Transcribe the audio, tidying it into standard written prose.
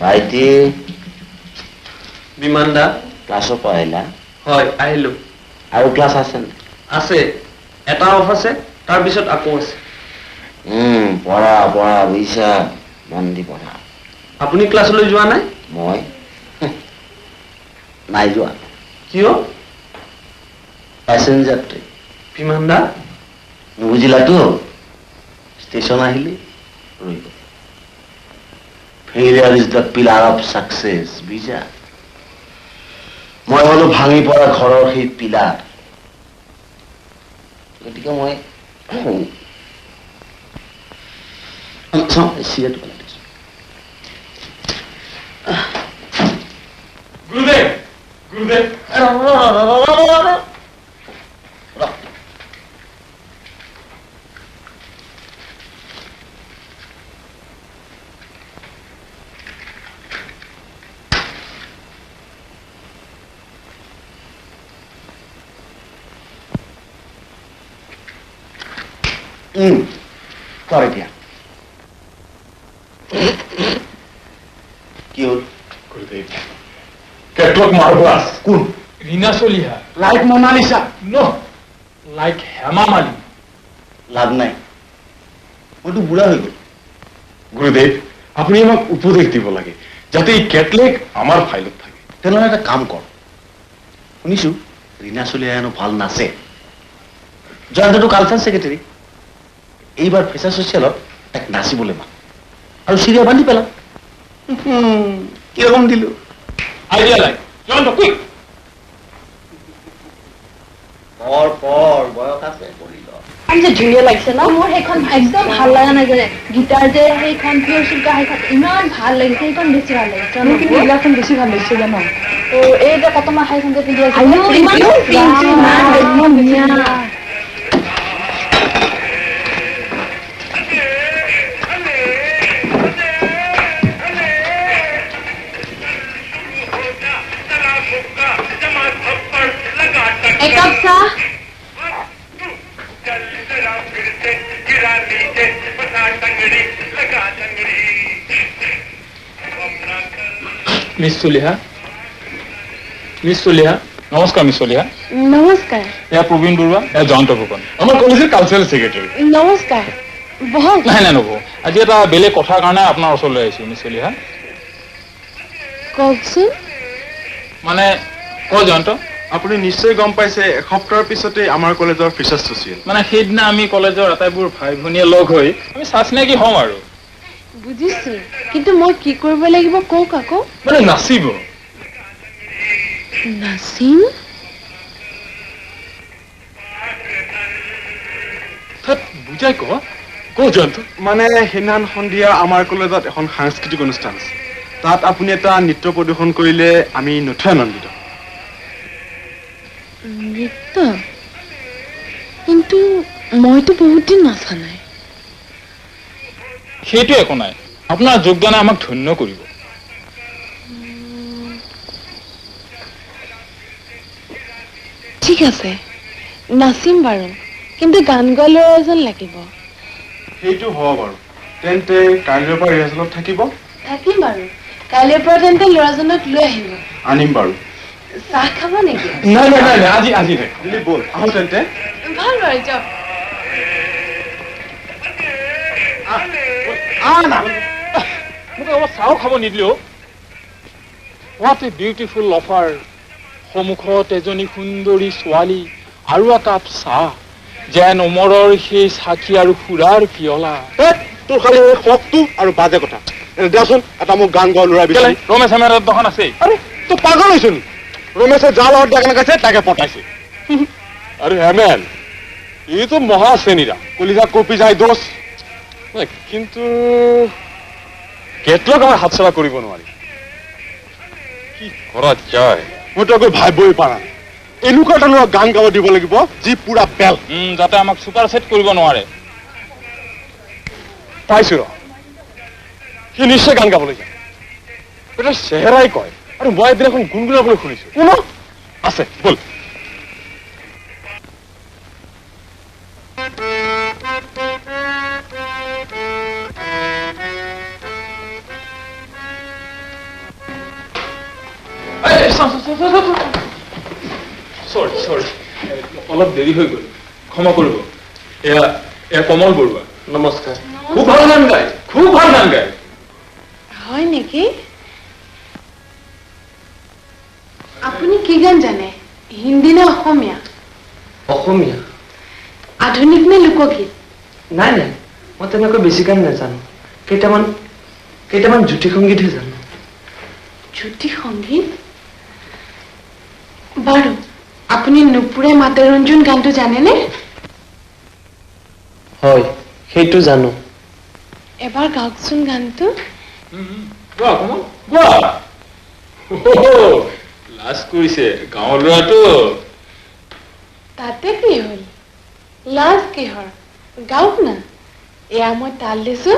ভাইটি বিমান দা ক্লাছৰ পৰা আহিলা? হয় আহিলো। আৰু ক্লাছ আছে নে? আছে, এটা অফ আছে, তাৰপিছত আকৌ আছে। পঢ়া পঢ়া বুজিছা, মন দি পঢ়া। আপুনি ক্লাছলৈ যোৱা নাই? মই নাই যোৱা। কিয়? Passenger train. বিমান দা নুবুজিলাতো? ষ্টেচন আহিলে ৰৈ গ'ল। Failure is the pillar of success, বুজিছা? মই হলো ভাঙি পৰা ঘৰৰ সেই পিলাৰ। গতিকে মই চিগাৰেট পেলাই দিছো। গুৰুদেৱ গুৰুদেৱ কৰ এতিয়া। কি হ'ল? গুৰুদেৱ কেটলক মাৰ্বাস। কোন? ৰীনা চলিহা। লাইক মনালিছা। ন লাইক হেমা মালিনী। লাভ নাই, মইতো বুঢ়া হৈ গ'ল। গুৰুদেৱ আপুনি আমাক উপদেশ দিব লাগে যাতে এই কেটলেক আমাৰ ফাইলত থাকে। তেনেহ'লে এটা কাম কৰ, শুনিছো ৰীনা চলিহা হেনো ভাল নাচে। জয়ন্তটো কালচাৰ ছেক্ৰেটাৰী, এইবাৰ ফেচাৰ ছচিয়েলত তাক নাচিবলৈ মাত আৰু চিৰিয়া বান্ধি পেলা। কিৰকম দিল? Idea like Jayanta quick. পৰ বয়স আছে বলি ল। যে ধুনীয়া লাগিছে ন, মোৰ সেইখন একদম ভাল লগা নাই যে গীটাৰ যে সেইখন পিয়ৰ চিল্কা সেইখন ইমান ভাল লাগিছে, সেইখন বেছি ভাল লাগিছে। মোৰ কিন্তু এইবিলাকখন বেছি ভাল লাগিছে জানো। তো এই যে কটমা খাইখন যে পিন্ধি আছে ইমান ধুনীয়া। একাপ চাহ। মিছ চলিহা, মিছ চলিহা, নমস্কাৰ মিছ চলিহা। নমস্কাৰ। এয়া প্ৰবীণ বৰুৱা, এয়া জয়ন্ত ফুকন, আমাৰ কলেজৰ কালচাৰেল ছেক্ৰেটাৰী। নমস্কাৰ, বহক। নাই নাই নবৌ, আজি এটা বেলেগ কথাৰ কাৰণে আপোনাৰ ওচৰলৈ আহিছো মিছ চলিহা। কওকচোন। মানে জয়ন্ত আপুনি নিশ্চয় গম পাইছে এসপ্তাহৰ পিছতে আমাৰ কলেজৰ ফ্ৰেচাৰ্ছ ছচিয়েল। মানে সেইদিনা আমি কলেজৰ আটাইবোৰ ভাই ভনীয়ে লগ হৈ আমি চাচিনাকি হম আৰু। বুজিছো, কিন্তু মই কি কৰিব লাগিব কওক আকৌ। মানে নাচিব। নাচিম? বুজাই ক জয়ন্ত। মানে সেইদিনাখন সন্ধিয়া আমাৰ কলেজত এখন সাংস্কৃতিক অনুষ্ঠান আছে, তাত আপুনি এটা নৃত্য প্ৰদৰ্শন কৰিলে আমি নথৈ আনন্দিত। নৃত্য? কিন্তু মইতো বহুত দিন নাচা নাই। সেইটো একো নাই, আপোনাৰ যোগদানে আমাক ধন্য কৰিব। ঠিক আছে, নাচিম বাৰু, কিন্তু গান গোৱা ল'ৰা এজন লাগিব। সেইটো হ'ব বাৰু, তেন্তে কাইলৈৰ পৰা ৰিহাৰ্চেলত থাকিব? থাকিম বাৰু, কাইলৈৰ পৰা তেন্তে ল'ৰাজনক লৈ আহিব। আনিম বাৰু। চাহ খাব নেকি? নাই নাই নাই আজি আজি নাই। দিলীপ ব'ল আহোঁ তেন্তে। ভাল বাৰু, যাওক। মোক অলপ চাহো খাব নিদিলেও। What a beautiful offer. সন্মুখত এজনী সুন্দৰী ছোৱালী আৰু একাপ চাহ, যেন উমৰৰ সেই চাকি আৰু সুৰাৰ পিয়লা। তোৰ খালি শকটো আৰু বাজে কথা। দেচোন এটা মোক গান গোৱা ল'ৰা বিচাৰি। ৰমেশ আমাৰ দোকান আছে। আৰে তই পাগল হৈছ নি? ৰমেশে যাৰ লগত দেখা নাগাইছে তাকে পতাইছে। আৰু হেমেন এইটো মহা শ্ৰেণীৰা, কলিজা কপি যায় দোষ। কিন্তু কেটলক আমাৰ হাত চলা কৰিব নোৱাৰি। কি কৰা যায় মই তো আকৌ ভাবিবই পাৰা নাই। এনেকুৱা এটা ল'ৰা গান গাব দিব লাগিব যি পুৰা বেল, যাতে আমাক চুপাৰ ছেট কৰিব নোৱাৰে। পাইছো ৰ, সি নিশ্চয় গান গাবলৈ যায়। এটা চেহেৰাই কয়, আৰু মই এদিন এখন গুণগুণাবলৈ শুনিছো। কোনো আছে ব'ল। চৰি অলপ দেৰি হৈ গ'ল ক্ষমা কৰিব এয়া কমল বৰুৱা নমস্কাৰ খুব ভাল গান গায় খুব ভাল গান গায় হয় নেকি আপুনি কি গান জানে হিন্দী নে অসমীয়া অসমীয়া আধুনিক নে লোকগীত নাই নাই মই তেনেকৈ বেছি গান নাজানো কেইটামান জ্যোতি সংগীতহে জানো জ্যোতি সংগীত বাৰু আপুনি নুপুৰে মাতে ৰঞ্জুন গানটো জানেনে হয় সেইটো জানো এবাৰ গাওকচোন গানটো গোৱা কমল গোৱা লাজ কৰিছে গাঁৱৰ ল'ৰাটো তাতে কি হ'ল লাজ কিহৰ গাওক না এয়া মই তাল দিছো